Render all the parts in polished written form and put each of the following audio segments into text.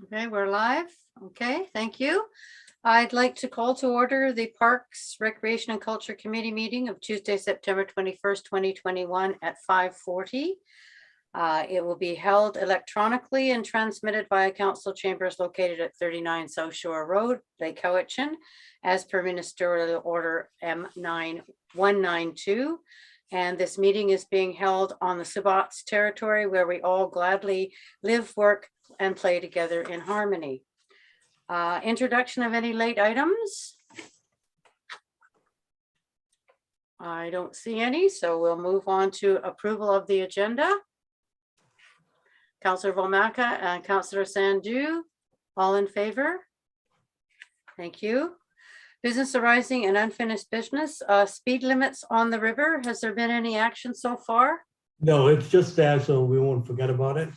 Okay, we're live. Okay, thank you. I'd like to call to order the Parks, Recreation and Culture Committee meeting of Tuesday, September 21st, 2021 at 5:40. It will be held electronically and transmitted via council chambers located at 39 South Shore Road, Lake Cowichan, as per Ministerial Order M9192. And this meeting is being held on the Subots territory where we all gladly live, work, and play together in harmony. Introduction of any late items? I don't see any, so we'll move on to approval of the agenda. Councillor Vomaka and Councillor Sandu, all in favor? Thank you. Business arising and unfinished business, speed limits on the river. Has there been any action so far? No, it's just there, so we won't forget about it.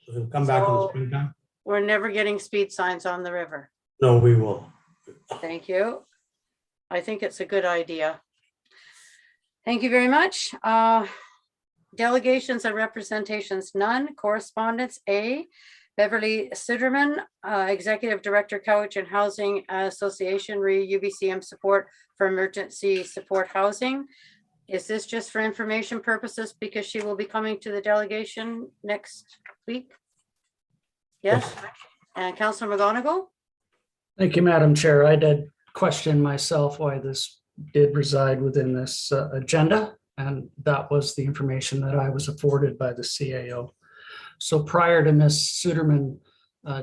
So it'll come back in the springtime. We're never getting speed signs on the river. No, we will. Thank you. I think it's a good idea. Thank you very much. Delegations and representations, none. Correspondence, A. Beverly Suderman, Executive Director, Cowichan Housing Association, UBCM support for emergency support housing. Is this just for information purposes because she will be coming to the delegation next week? Yes. And Councillor McGonagall? Thank you, Madam Chair. I did question myself why this did reside within this agenda, and that was the information that I was afforded by the CAO. So prior to Ms. Suderman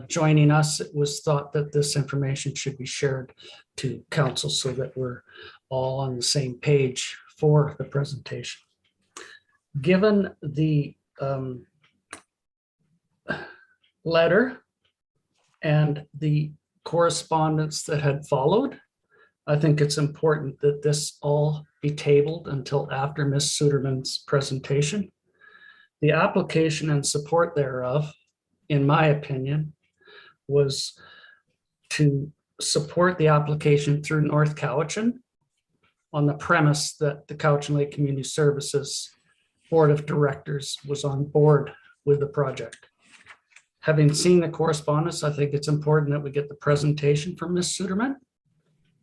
joining us, it was thought that this information should be shared to council so that we're all on the same page for the presentation. Given the letter and the correspondence that had followed, I think it's important that this all be tabled until after Ms. Suderman's presentation. The application and support thereof, in my opinion, was to support the application through North Cowichan on the premise that the Cowichan Lake Community Services Board of Directors was on board with the project. Having seen the correspondence, I think it's important that we get the presentation from Ms. Suderman,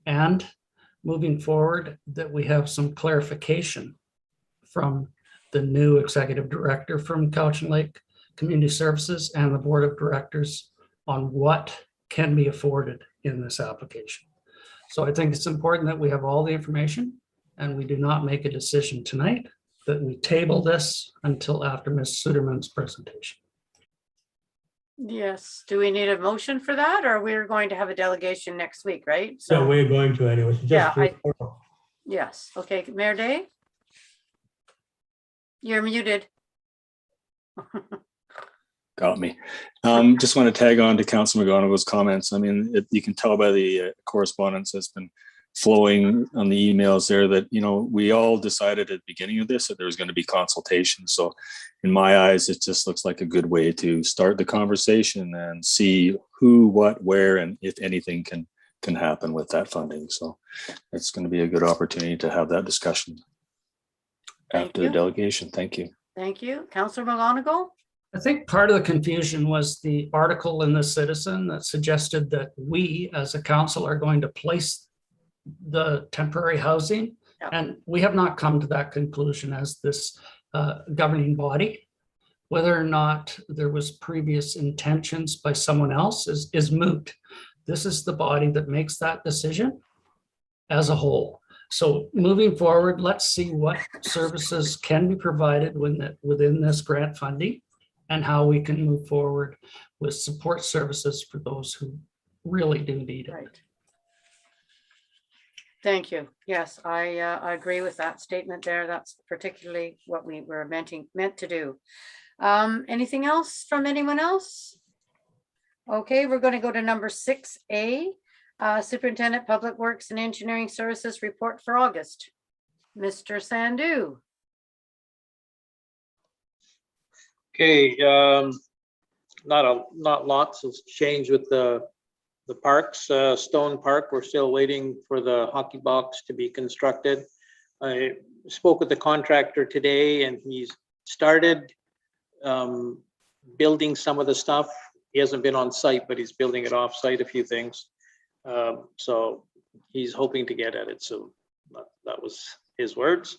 and moving forward that we have some clarification from the new executive director from Cowichan Lake Community Services and the board of directors on what can be afforded in this application. So I think it's important that we have all the information and we do not make a decision tonight, that we table this until after Ms. Suderman's presentation. Yes. Do we need a motion for that, or we're going to have a delegation next week, right? So yeah, we're going to anyway. Yes. Okay, Mayor Day? You're muted. Got me. Just want to tag on to Councillor McGonagall's comments. I mean, you can tell by the correspondence that's been flowing on the emails there that, you know, we all decided at the beginning of this that there was going to be consultation. So in my eyes, it just looks like a good way to start the conversation and see who, what, where, and if anything can happen with that funding. So it's going to be a good opportunity to have that discussion after the delegation. Thank you. Thank you. Councillor McGonagall? I think part of the confusion was the article in the Citizen that suggested that we as a council are going to place the temporary housing. Yeah. And we have not come to that conclusion as this governing body. Whether or not there was previous intentions by someone else is moot. This is the body that makes that decision as a whole. So moving forward, let's see what services can be provided within this grant funding and how we can move forward with support services for those who really do need it. Right. Thank you. Yes, I agree with that statement there. That's particularly what we were meant to do. Anything else from anyone else? Okay, we're going to go to number 6A, Superintendent Public Works and Engineering Services report for August. Mr. Sandu. Okay, not lots has changed with the parks. Stone Park, we're still waiting for the hockey box to be constructed. I spoke with the contractor today and he's started building some of the stuff he hasn't been on site, but he's building it off site, a few things. So he's hoping to get at it. So that was his words.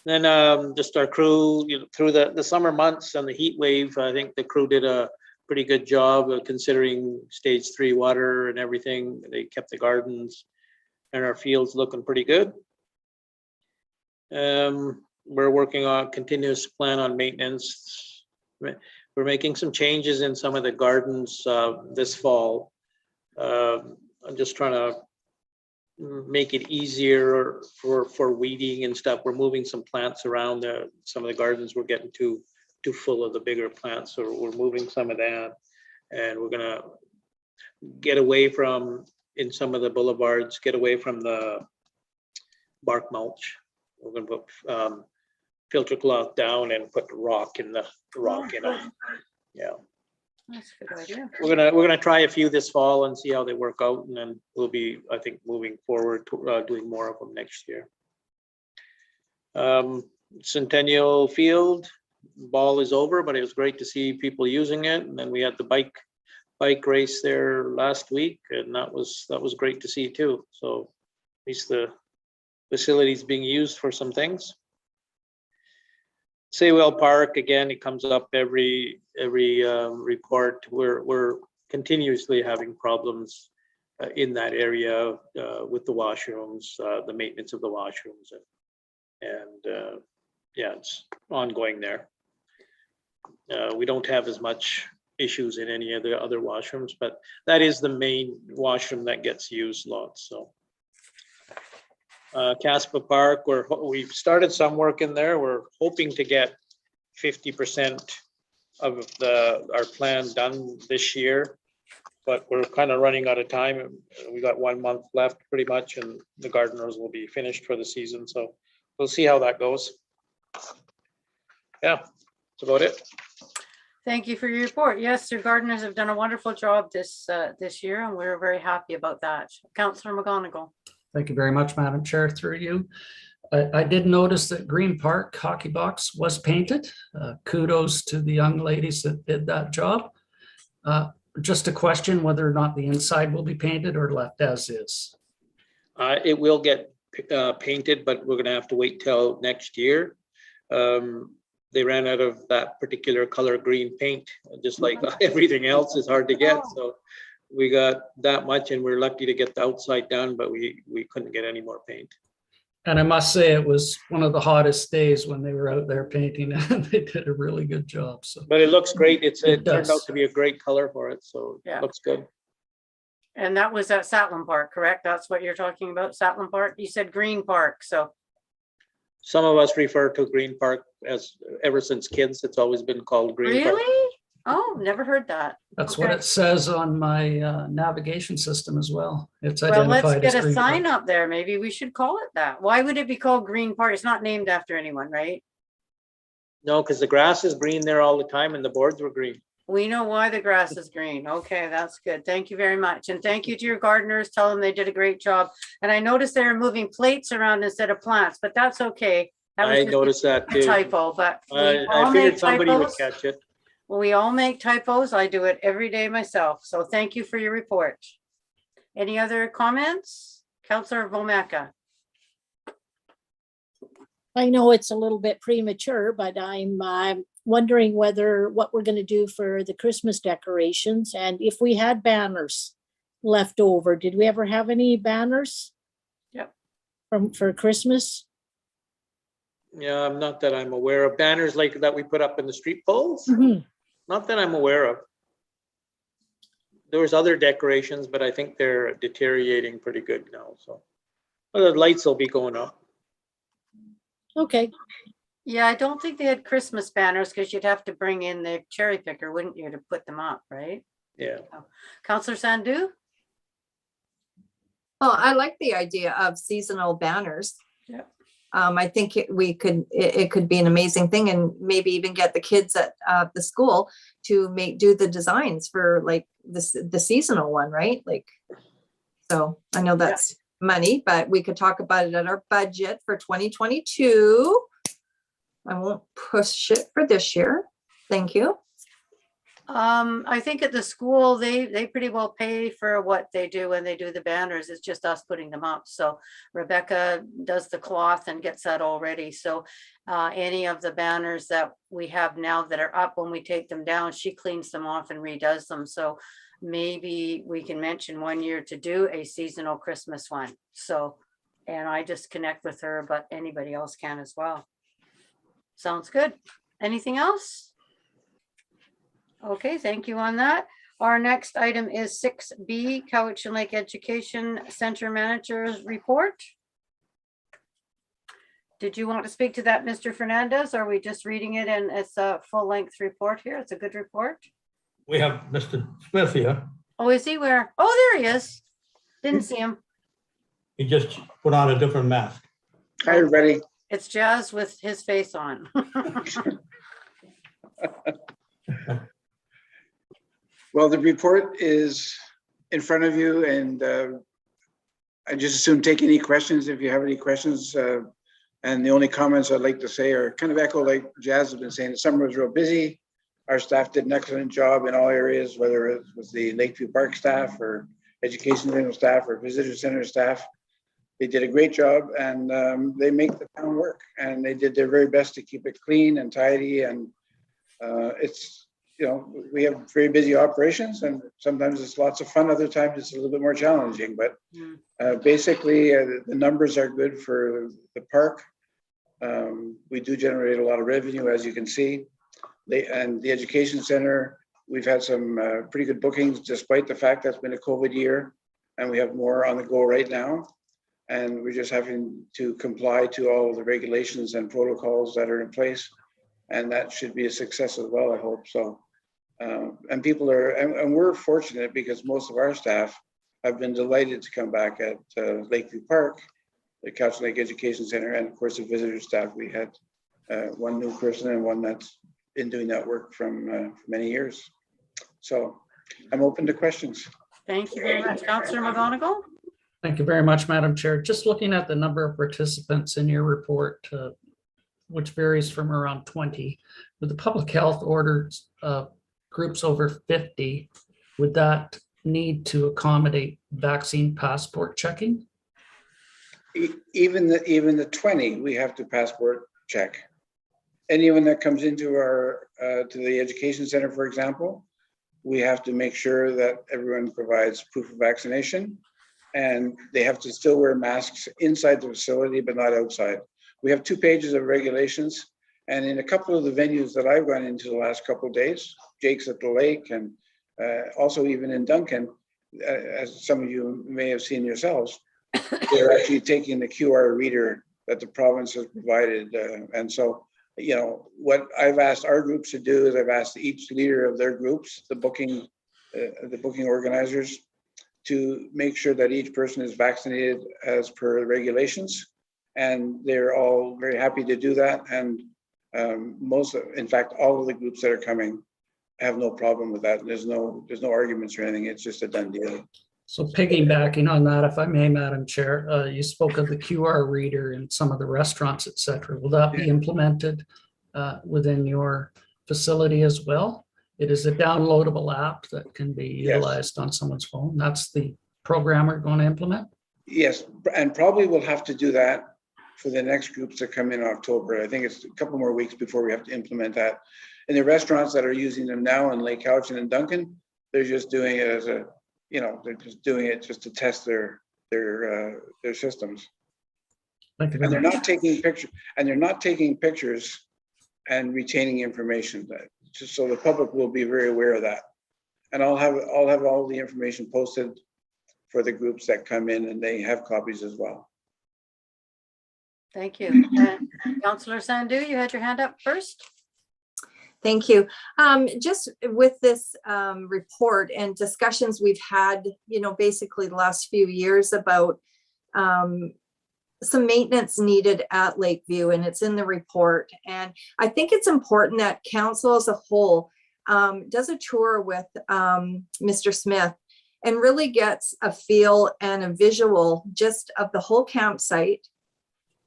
Then just our crew, through the summer months and the heat wave, I think the crew did a pretty good job of considering stage 3 water and everything. They kept the gardens and our fields looking pretty good. We're working on a continuous plan on maintenance. We're making some changes in some of the gardens this fall. I'm just trying to make it easier for weeding and stuff. We're moving some plants around. Some of the gardens were getting too full of the bigger plants, so we're moving some of that. And we're gonna get away from, in some of the boulevards, get away from the bark mulch. We're gonna put filter cloth down and put rock in the rock in it. Yeah. That's a good idea. We're gonna try a few this fall and see how they work out, and then we'll be, I think, moving forward to doing more of them next year. Centennial Field ball is over, but it was great to see people using it. And then we had the bike race there last week, and that was great to see too. So at least the facility's being used for some things. Saywell Park, again, it comes up every report. We're continuously having problems in that area with the washrooms, the maintenance of the washrooms, and yeah, it's ongoing there. We don't have as much issues in any of the other washrooms, but that is the main washroom that gets used lots. So Caspa Park, we've started some work in there. We're hoping to get 50% of our plan done this year, but we're kind of running out of time. We got 1 month left pretty much, and the gardeners will be finished for the season. So we'll see how that goes. Yeah, that's about it. Thank you for your report. Yes, your gardeners have done a wonderful job this year, and we're very happy about that. Councillor McGonagall. Thank you very much, Madam Chair, through you. I did notice that Green Park hockey box was painted. Kudos to the young ladies that did that job. Just a question whether or not the inside will be painted or left as is. It will get painted, but we're going to have to wait till next year. They ran out of that particular color green paint, just like everything else is hard to get. So we got that much, and we're lucky to get the outside done, but we couldn't get any more paint. And I must say it was one of the hottest days when they were out there painting, and they did a really good job. So, but it looks great. It turned does. out to be a great color for it, so Yeah. it looks good. And that was at Satlam Park, correct? That's what you're talking about, Satlam Park? You said Green Park, so. Some of us refer to Green Park as, ever since kids, it's always been called Green Park. Really? Oh, never heard that. that's Okay. what it says on my navigation system as well. It's Well, let's identified as get a Green Park. sign up there. Maybe we should call it that. Why would it be called Green Park? It's not named after anyone, right? No, because the grass is green there all the time, and the boards were green. We know why the grass is green. Okay, that's good. Thank you very much. And thank you to your gardeners. Tell them they did a great job. And I noticed they were moving plates around instead of plants, but that's okay. That was I just noticed that a too. typo, but we I all figured make somebody would typos. catch it. Well, we all make typos. I do it every day myself. So thank you for your report. Any other comments? Councillor Vomaka. I know it's a little bit premature, but I'm wondering what we're going to do for the Christmas decorations, and if we had banners left over. Did we ever have any banners? Yep. For Christmas? Yeah, not that I'm aware of. Banners like that we put up in the street poles? Mhm. Not that I'm aware of. There was other decorations, but I think they're deteriorating pretty good now, so. Well, the lights will be going up. Okay. Yeah, I don't think they had Christmas banners because you'd have to bring in the cherry picker, wouldn't you, to put them up, right? Yeah. Councillor Sandu? Well, I like the idea of seasonal banners. Yep. I think it could be an amazing thing, and maybe even get the kids at the school to do the designs for like the seasonal one, right? Like, so I know that's money, but we could talk about it at our budget for 2022. I won't push it for this year. Thank you. I think at the school, they pretty well pay for what they do when they do the banners. It's just us putting them up. So Rebecca does the cloth and gets that all ready. So any of the banners that we have now that are up, when we take them down, she cleans them off and redoes them. So maybe we can mention one year to do a seasonal Christmas one. So, and I just connect with her, but anybody else can as well. Sounds good. Anything else? Okay, thank you on that. Our next item is 6B, Cowichan Lake Education Center Manager's Report. Did you want to speak to that, Mr. Fernandez? Or are we just reading it and it's a full-length report here? It's a good report. We have Mr. Smith here. Oh, is he where? Oh, there he is. Didn't see him. He just put on a different mask. Hi, everybody. It's Jazz with his face on. Well, the report is in front of you, and I just assume take any questions if you have any questions. And the only comments I'd like to say are kind of echo like Jazz has been saying. The summer was real busy. Our staff did an excellent job in all areas, whether it was the Lakeview Park staff or education center staff or visitor center staff. They did a great job, and they make the town work, and they did their very best to keep it clean and tidy. And it's, you know, we have very busy operations, and sometimes it's lots of fun. Other times it's a little bit more challenging, but basically the numbers are good for the park. We do generate a lot of revenue, as you can see. And the education center, we've had some pretty good bookings, despite the fact that's been a COVID year, and we have more on the go right now. And we're just having to comply to all of the regulations and protocols that are in place. And that should be a success as well, I hope so. And people are, and we're fortunate because most of our staff have been delighted to come back at Lakeview Park, the Councillor Lake Education Center, and of course the visitor staff. We had one new person and one that's been doing that work from many years. So I'm open to questions. Thank you very much. Councillor McGonagall. Thank you very much, Madam Chair. Just looking at the number of participants in your report, which varies from around 20, with the public health orders groups over 50, would that need to accommodate vaccine passport checking? Even the 20, we have to passport check. Anyone that comes into our to the education center, for example, we have to make sure that everyone provides proof of vaccination, and they have to still wear masks inside the facility, but not outside. We have 2 pages of regulations, and in a couple of the venues that I've gone into the last couple of days, Jake's at the lake, and also even in Duncan, as some of you may have seen yourselves, they're actually taking the QR reader that the province has provided. And so, you know, what I've asked our groups to do is I've asked each leader of their groups, the booking organizers, to make sure that each person is vaccinated as per the regulations. And they're all very happy to do that. And in fact, all of the groups that are coming have no problem with that. There's no arguments or anything. It's just a done deal. So piggybacking on that, if I may, Madam Chair, you spoke of the QR reader in some of the restaurants, et cetera. Will that be implemented within your facility as well? It is a downloadable app that can be utilized on someone's phone. That's the program we're going to implement? Yes, and probably we'll have to do that for the next groups that come in October. I think it's a couple more weeks before we have to implement that. And the restaurants that are using them now in Lake Council and Duncan, they're just doing it as a, you know, they're just doing it just to test their systems. Thank you And very they're much. not taking pictures and retaining information, just so the public will be very aware of that. And I'll have all the information posted for the groups that come in, and they have copies as well. Thank you. Councillor Sandu, you had your hand up first. Thank you. Just with this report and discussions we've had, you know, basically the last few years about some maintenance needed at Lakeview, and it's in the report. And I think it's important that council as a whole does a tour with Mr. Smith and really gets a feel and a visual just of the whole campsite,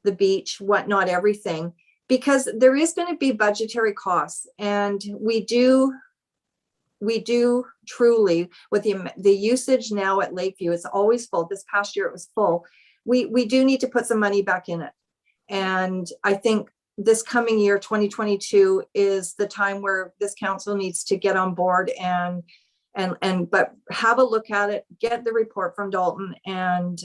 the beach, whatnot, everything, because there is going to be budgetary costs. And we do we do truly, with the usage now at Lakeview, it's always full. This past year it was full. We do need to put some money back in it. And I think this coming year, 2022, is the time where this council needs to get on board but have a look at it, get the report from Dalton, and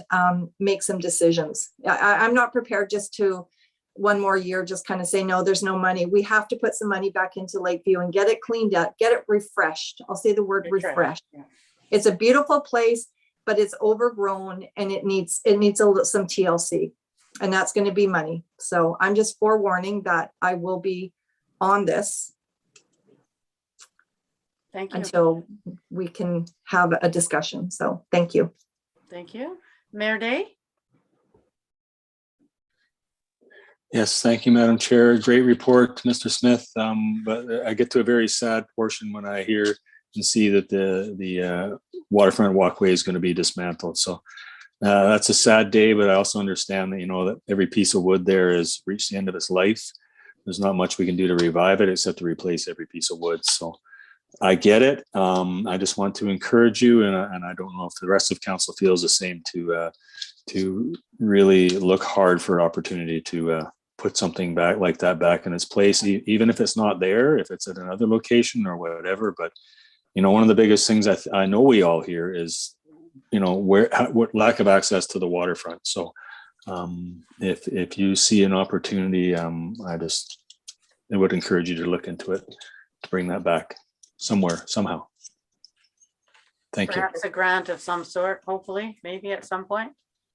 make some decisions. I'm not prepared just to one more year just kind of say, no, there's no money. We have to put some money back into Lakeview and get it cleaned up, get it refreshed. I'll say the word refreshed. Yeah. It's a beautiful place, but it's overgrown and it needs some TLC, and that's going to be money. So I'm just forewarning that I will be on this Thank you. until we can have a discussion. So thank you. Thank you. Mayor Day? Yes, thank you, Madam Chair. Great report, Mr. Smith. But I get to a very sad portion when I hear and see that the waterfront walkway is going to be dismantled. So that's a sad day, but I also understand that, that every piece of wood there has reached the end of its life. There's not much we can do to revive it except to replace every piece of wood. So I get it. I just want to encourage you, and I don't know if the rest of council feels the same, to really look hard for opportunity to put something back like that back in its place, even if it's not there, if it's at another location or whatever. But one of the biggest things I know we all hear is what lack of access to the waterfront. So if you see an opportunity, I would encourage you to look into it, to bring that back somewhere, somehow. Thank you. Perhaps a grant of some sort, hopefully, maybe at some point.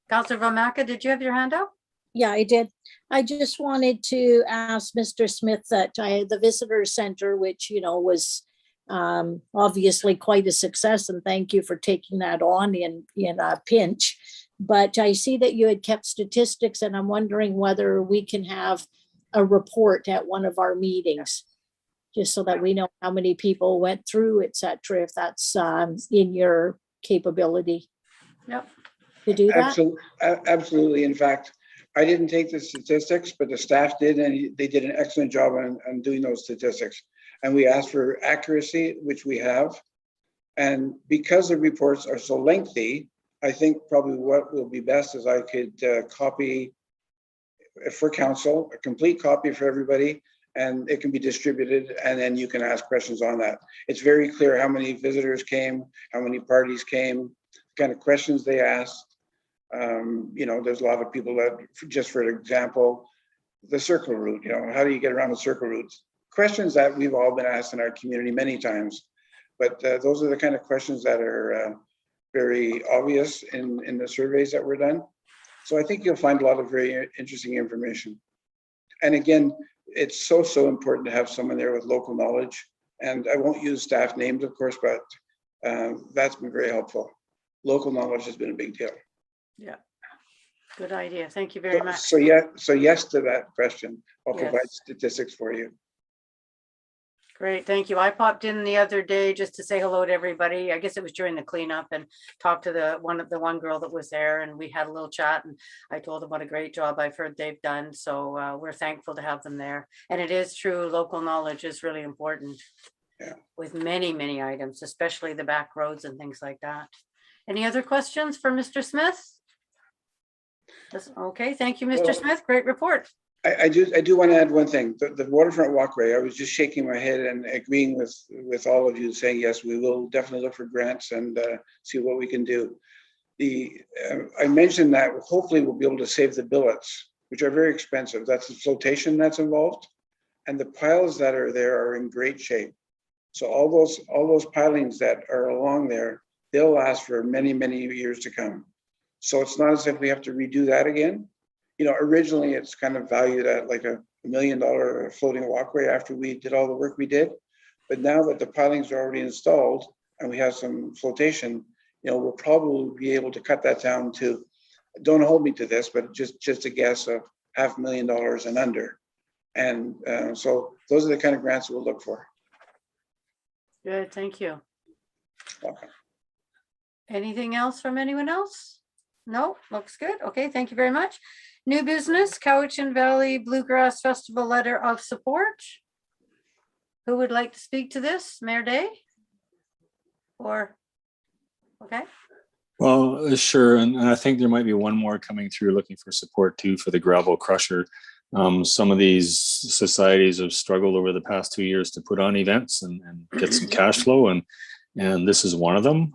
Councillor Vomaka, did you have your hand up? Yeah, I did. I just wanted to ask Mr. Smith that the visitor center, which, was obviously quite a success, and thank you for taking that on in a pinch. But I see that you had kept statistics, and I'm wondering whether we can have a report at one of our meetings, just so that we know how many people went through, et cetera, if that's in your capability. Yep. To do that? Absolutely. In fact, I didn't take the statistics, but the staff did, and they did an excellent job on doing those statistics. And we asked for accuracy, which we have. And because the reports are so lengthy, I think probably what will be best is I could copy for council, a complete copy for everybody, and it can be distributed, and then you can ask questions on that. It's very clear how many visitors came, how many parties came, kind of questions they asked. There's a lot of people that, just for example, the circle route, how do you get around the circle routes? Questions that we've all been asked in our community many times, but those are the kind of questions that are very obvious in the surveys that were done. So I think you'll find a lot of very interesting information. And again, it's so important to have someone there with local knowledge. And I won't use staff names, of course, but that's been very helpful. Local knowledge has been a big deal. Yeah. Good idea. Thank you very much. So yes to that question. I'll Yes. provide statistics for you. Great, thank you. I popped in the other day just to say hello to everybody. I guess it was during the cleanup, and talked to the one girl that was there, and we had a little chat, and I told them what a great job I've heard they've done. So we're thankful to have them there. And it is true, local knowledge is really important. Yeah. With many items, especially the back roads and things like that. Any other questions for Mr. Smith? Okay, thank you, Mr. Well, Smith. Great report. I do want to add one thing. The waterfront walkway, I was just shaking my head and agreeing with all of you, saying, yes, we will definitely look for grants and see what we can do. I mentioned that hopefully we'll be able to save the billets, which are very expensive. That's the flotation that's involved. And the piles that are there are in great shape. So all those pilings that are along there, they'll last for many years to come. So it's not as if we have to redo that again. Originally it's kind of valued at like $1 million floating walkway after we did all the work we did. But now that the pilings are already installed and we have some flotation, we'll probably be able to cut that down to, don't hold me to this, but just a guess of $500,000 and under. And so those are the kind of grants we'll look for. Good, thank you. Okay. Anything else from anyone else? No, looks good. Okay, thank you very much. New business, Cowichan Valley Bluegrass Festival letter of support. Who would like to speak to this? Mayor Day? or, okay? Well, sure, and I think there might be one more coming through looking for support too for the gravel crusher. Some of these societies have struggled over the past 2 years to put on events and get some cash flow, and this is one of them.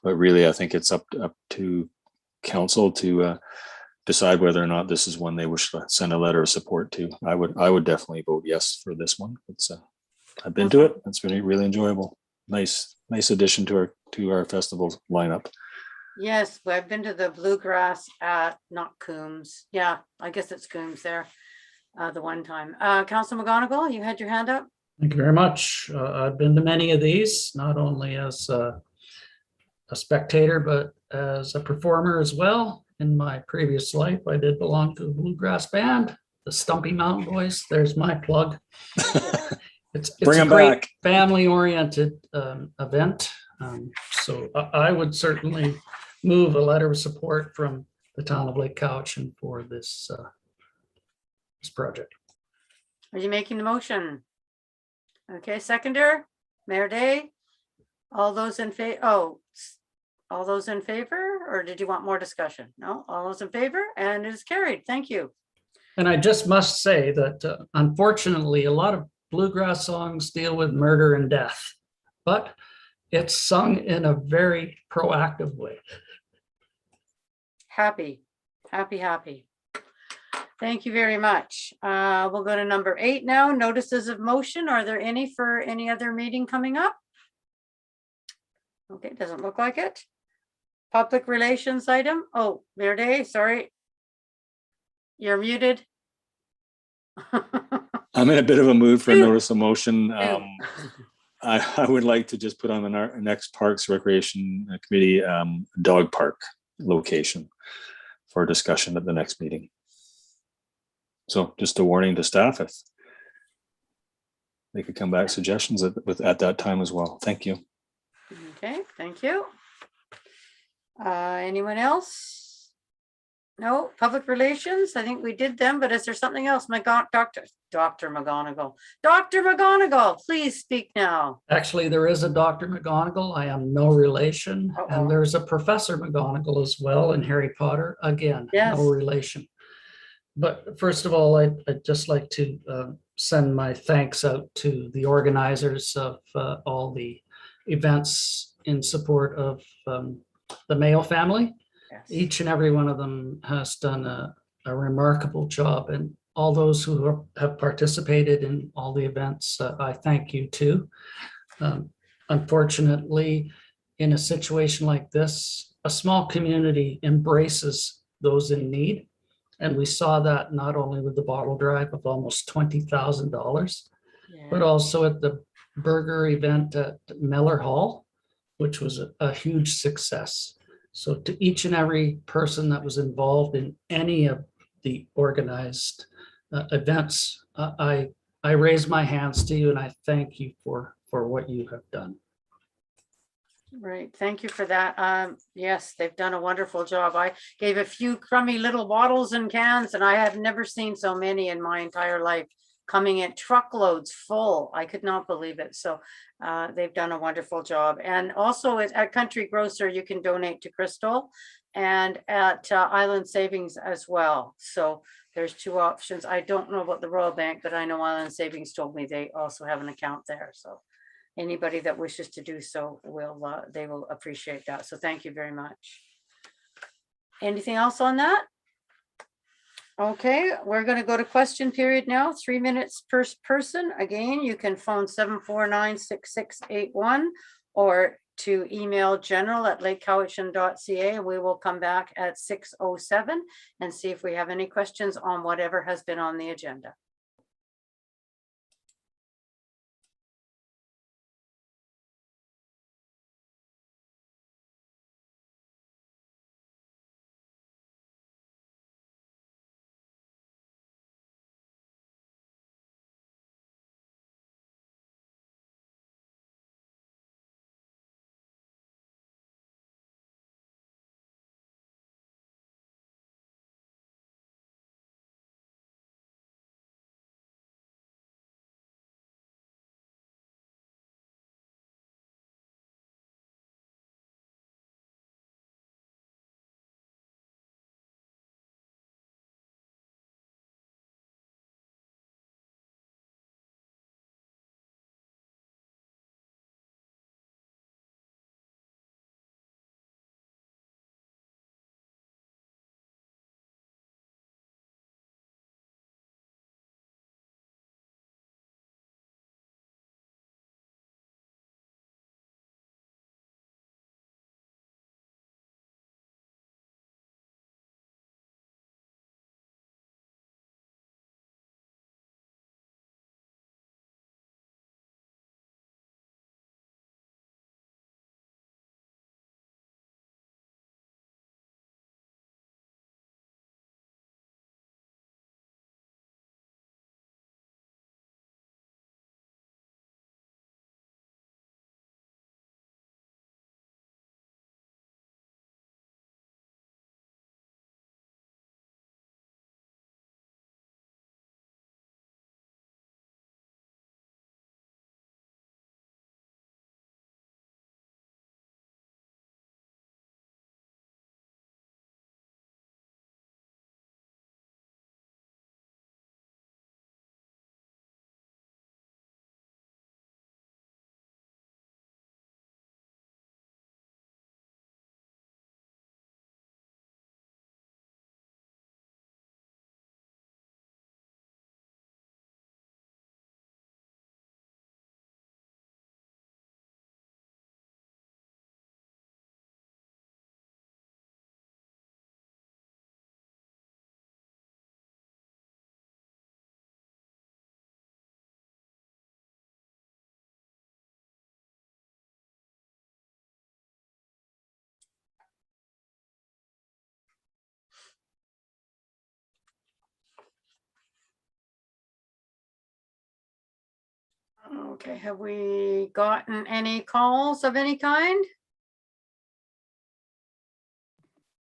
But really, I think it's up to council to decide whether or not this is one they wish to send a letter of support to. I would definitely vote yes for this one. It's I've been to it. It's really enjoyable. Nice addition to our festival lineup. Yes, I've been to the Bluegrass at, not Coombs. Yeah, I guess it's Coombs there, the one time. Councillor McGonagall, you had your hand up? Thank you very much. I've been to many of these, not only as a spectator, but as a performer as well. In my previous life, I did belong to a bluegrass band, the Stumpy Mountain Boys. There's my plug. It's Bring a 'em great back. family-oriented event. So I would certainly move a letter of support from the town of Lake Cowichan for this project. Are you making the motion? Okay, seconder, Mayor Day. All those in favor, all those in favor, or did you want more discussion? No, all those in favor, and it is carried. Thank you. And I just must say that unfortunately, a lot of bluegrass songs deal with murder and death, but it's sung in a very proactive way. Happy. Thank you very much. We'll go to number 8 now. Notices of motion. Are there any for any other meeting coming up? Okay, doesn't look like it. Public relations item. Oh, Mayor Day, sorry. You're muted. I'm in a bit of a mood for a Ew. notice of motion. Ew. I would like to just put on the next Parks Recreation Committee dog park location for discussion at the next meeting. So just a warning to staff if they could come back suggestions at that time as well. Thank you. Okay, thank you. Anyone else? No, public relations. I think we did them, but is there something else? Dr. McGonagall. Dr. McGonagall, please speak now. Actually, there is a Dr. McGonagall. I am no relation. Uh-oh. And there's a Professor McGonagall as well in Harry Potter. Again, Yes. no relation. But first of all, I'd just like to send my thanks out to the organizers of all the events in support of the Mayo family. Yes. Each and every one of them has done a remarkable job, and all those who have participated in all the events, I thank you too. Unfortunately, in a situation like this, a small community embraces those in need. And we saw that not only with the bottle drive of almost $20,000, Yeah. but also at the burger event at Miller Hall, which was a huge success. So to each and every person that was involved in any of the organized events, I raise my hands to you and I thank you for what you have done. Right, thank you for that. Yes, they've done a wonderful job. I gave a few crummy little bottles and cans, and I have never seen so many in my entire life coming in truckloads full. I could not believe it. So they've done a wonderful job. And also at Country Grocer, you can donate to Crystal, and at Island Savings as well. So there's 2 options. I don't know about the Royal Bank, but I know Island Savings told me they also have an account there. So anybody that wishes to do so they will appreciate that. So thank you very much. Anything else on that? Okay, we're going to go to question period now. 3 minutes per person. Again, you can phone 749-6681 or to email general@lakecowichan.ca, and we will come back at 6:07 and see if we have any questions on whatever has been on the agenda. Okay, have we gotten any calls of any kind?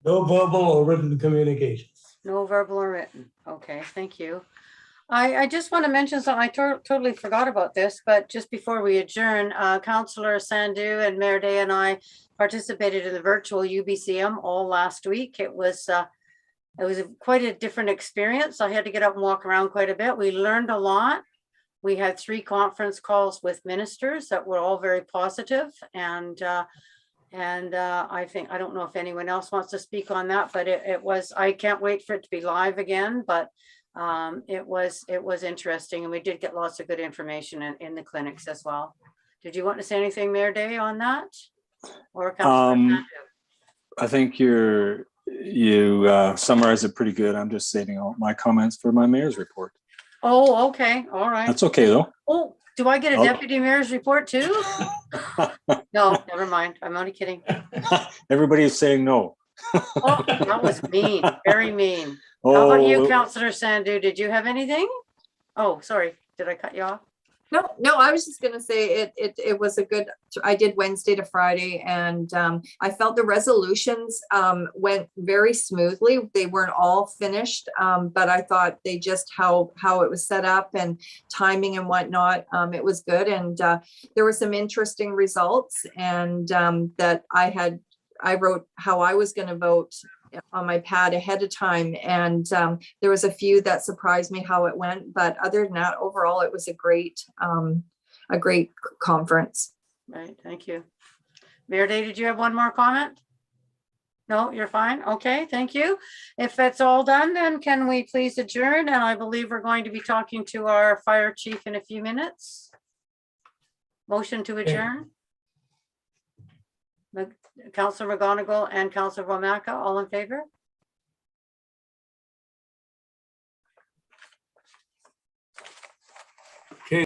No verbal or written communications. No verbal or written. Okay, thank you. I just want to mention something. I totally forgot about this, but just before we adjourn, Councillor Sandu and Mayor Day and I participated in the virtual UBCM all last week. It was quite a different experience. I had to get up and walk around quite a bit. We learned a lot. We had 3 conference calls with ministers that were all very positive, and I think, I don't know if anyone else wants to speak on that, but it was, I can't wait for it to be live again, but it was interesting, and we did get lots of good information in the clinics as well. Did you want to say anything, Mayor Day, on that? Or Councillor Sandu? I think you summarized it pretty good. I'm just saving all my comments for my mayor's report. Oh, okay, all right. That's okay though. Oh, do I get a Oh. deputy mayor's report too? No, never mind. I'm only kidding. Everybody's saying no. Oh, that was mean, very mean. How about you, Councillor Sandu? Did you have anything? Oh, sorry. Did I cut you off? No, I was just gonna say it was a good, I did Wednesday to Friday, and I felt the resolutions went very smoothly. They weren't all finished, but I thought they just how it was set up and timing and whatnot, it was good. And there were some interesting results, and that I wrote how I was gonna vote on my pad ahead of time, and there was a few that surprised me how it went, but other than that, overall it was a great conference. Right, thank you. Mayor Day, did you have one more comment? No, you're fine. Okay, thank you. If that's all done, then can we please adjourn? And I believe we're going to be talking to our fire chief in a few minutes. Motion to adjourn. Councillor McGonagall and Councillor Wamaka, all in favor?